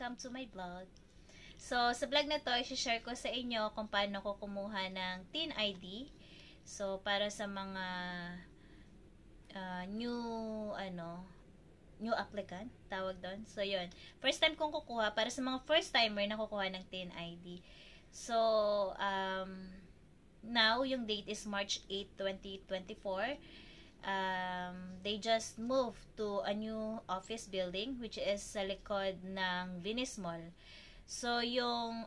welcome to my vlog. So, sa vlog na to, i-share ko sa inyo kung paano ko kumuha ng TIN ID. So, para sa mga new applicant, tawag doon. So, yun. First time kong kukuha, para sa mga first timer na kukuha ng TIN ID. So, now, yung date is March 8, 2024. They just moved to a new office building which is sa likod ng Venice Mall. So yung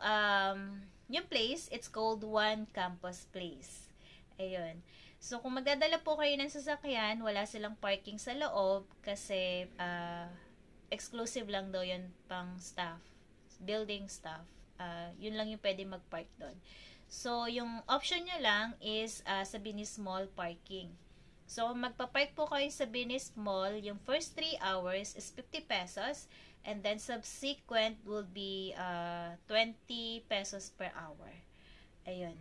place, it's called One Campus Place. Ayun. So kung magdadala po kayo ng sasakyan, wala silang parking sa loob kasi exclusive lang daw yun pang staff, building staff. Yun lang yung pwede mag-park doon. So yung option nyo lang is sa Venice Mall parking. So, magpa-park po kayo sa Venice Mall. Yung first 3 hours is 50 pesos. And then, subsequent will be 20 pesos per hour. Ayun.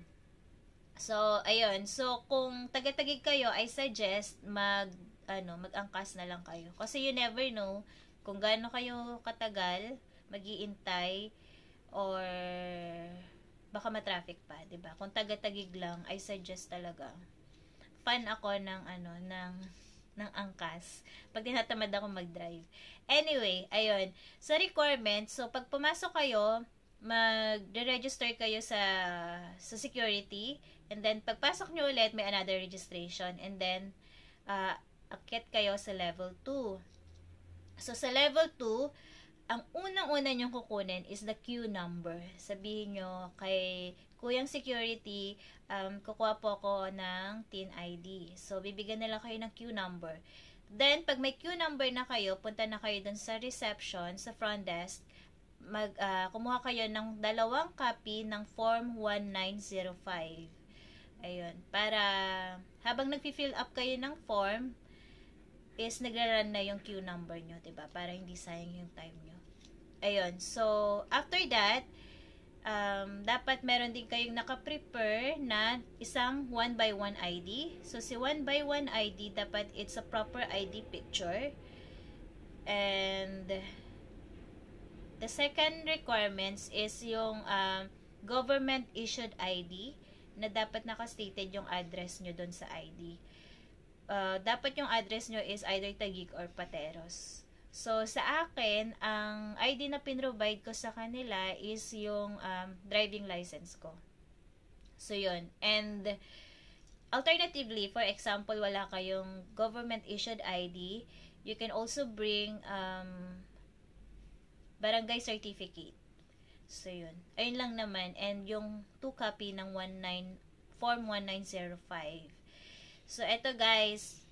So, ayun. So, kung taga-tagig kayo, I suggest mag-angkas na lang kayo. Kasi you never know kung gaano kayo katagal, mag-iintay, or baka matraffic pa, 'di ba? Kung taga-tagig lang, I suggest talaga. Fan ako ng angkas pag tinatamad ako mag-drive. Anyway, ayun. So, requirements. So, pag pumasok kayo, mag-register kayo sa security. And then, pagpasok nyo ulit, may another registration. And then, akyat kayo sa level 2. So, sa level 2, ang unang-una nyong kukunin is the queue number. Sabihin nyo kay Kuyang Security, kukuha po ako ng TIN ID. So, bibigyan nila kayo ng queue number. Then, pag may queue number na kayo, punta na kayo dun sa reception, sa front desk, kumuha kayo ng 2 copy ng Form 1905. Ayun. Para, habang nag-fill up kayo ng form, is nagra-run na yung queue number nyo, diba? Para hindi sayang yung time nyo. Ayun. So, after that, dapat meron din kayong naka-prepare na isang 1x1 ID. So, si 1x1 ID, dapat it's a proper ID picture. And, the second requirements is yung government-issued ID na dapat naka-stated yung address nyo dun sa ID. Dapat yung address nyo is either Taguig or Pateros. So, sa akin, ang ID na pinrovide ko sa kanila is yung driving license ko. So, yun. And, alternatively, for example, wala kayong government-issued ID, you can also bring barangay certificate. So, yun. Ayun lang naman. And, yung 2 copy ng Form 1905. So, eto guys,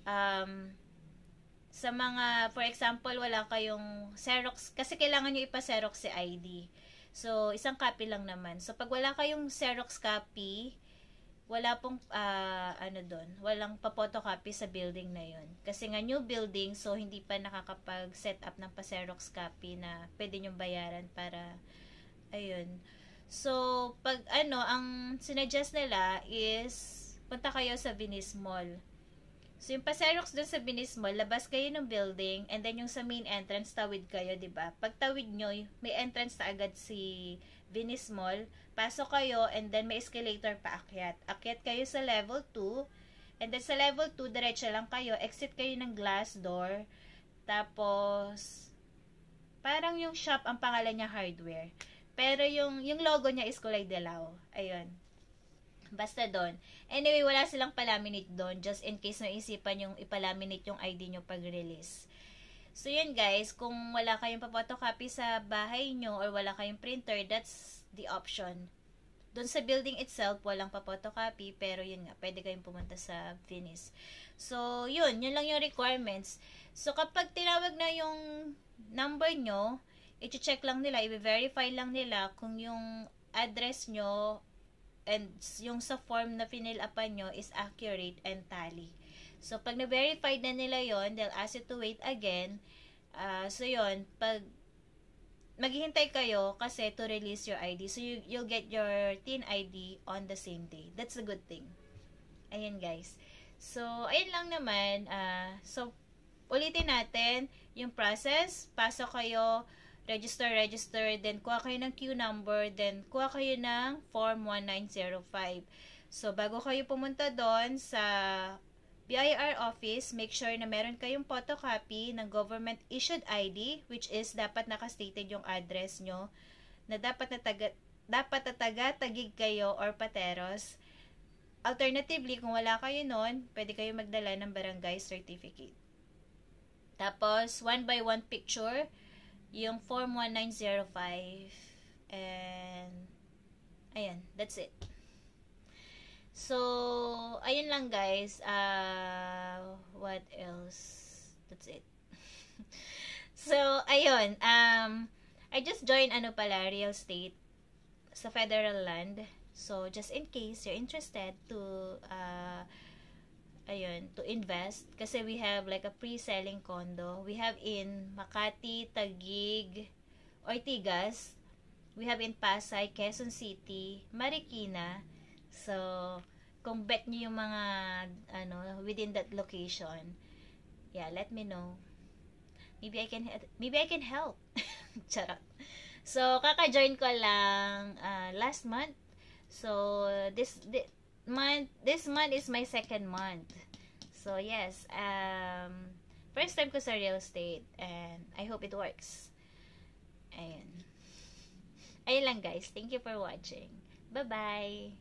sa mga, for example, wala kayong Xerox, kasi kailangan nyo ipa-Xerox si ID. So, isang copy lang naman. So, pag wala kayong Xerox copy, wala pong, walang pa-photocopy sa building na yun. Kasi nga, new building, so, hindi pa nakakapag-set up ng pa-Xerox copy na pwede nyong bayaran para, ayun. So, pag, ang sinuggest nila is, punta kayo sa Venice Mall. So, yung pa-Xerox dun sa Venice Mall, labas kayo ng building, and then yung sa main entrance, tawid kayo, diba? Pag tawid nyo, may entrance na agad si Venice Mall, pasok kayo, and then may escalator pa akyat. Akyat kayo sa level 2, and then sa level 2, diretso lang kayo, exit kayo ng glass door, tapos, parang yung shop, ang pangalan niya hardware. Pero yung logo niya is kulay dilaw. Ayun. Basta doon. Anyway, wala silang palaminate doon. Just in case naisipan yung ipalaminate yung ID nyo pag-release. So, yun guys. Kung wala kayong pa-photocopy sa bahay nyo or wala kayong printer, that's the option. Doon sa building itself, walang pa-photocopy. Pero yun nga, pwede kayong pumunta sa Venice. So, yun. Yun lang yung requirements. So, kapag tinawag na yung number nyo, i-check lang nila, i-verify lang nila kung yung address nyo and yung sa form na fill upan nyo is accurate and tally. So, pag na-verify na nila yon, they'll ask you to wait again. So, yon, pag maghihintay kayo kasi to release your ID. So, you'll get your TIN ID on the same day. That's a good thing. Ayan, guys. So, ayun lang naman. So, ulitin natin yung process. Pasok kayo, register, then kuha kayo ng queue number, then kuha kayo ng Form 1905. So, bago kayo pumunta doon sa BIR office, make sure na meron kayong photocopy ng government issued ID, which is dapat nakastated yung address nyo, na dapat na taga-Taguig kayo or Pateros. Alternatively, kung wala kayo nun, pwede kayo magdala ng barangay certificate. Tapos, 1x1 picture, yung Form 1905, and ayan, that's it. So, ayun lang guys. What else? That's it. So, ayun. I just joined real estate sa federal land. So, just in case you're interested to to invest, kasi we have like a pre-selling condo. We have in Makati, Taguig, Ortigas. We have in Pasay, Quezon City, Marikina. So, kung bet nyo yung mga within that location, yeah, let me know. Maybe I can help. Charot. So, kaka-join ko lang last month. So, this month is my second month. So, yes, first time ko sa real estate, and I hope it works. Ayun lang guys. Thank you for watching. Bye-bye.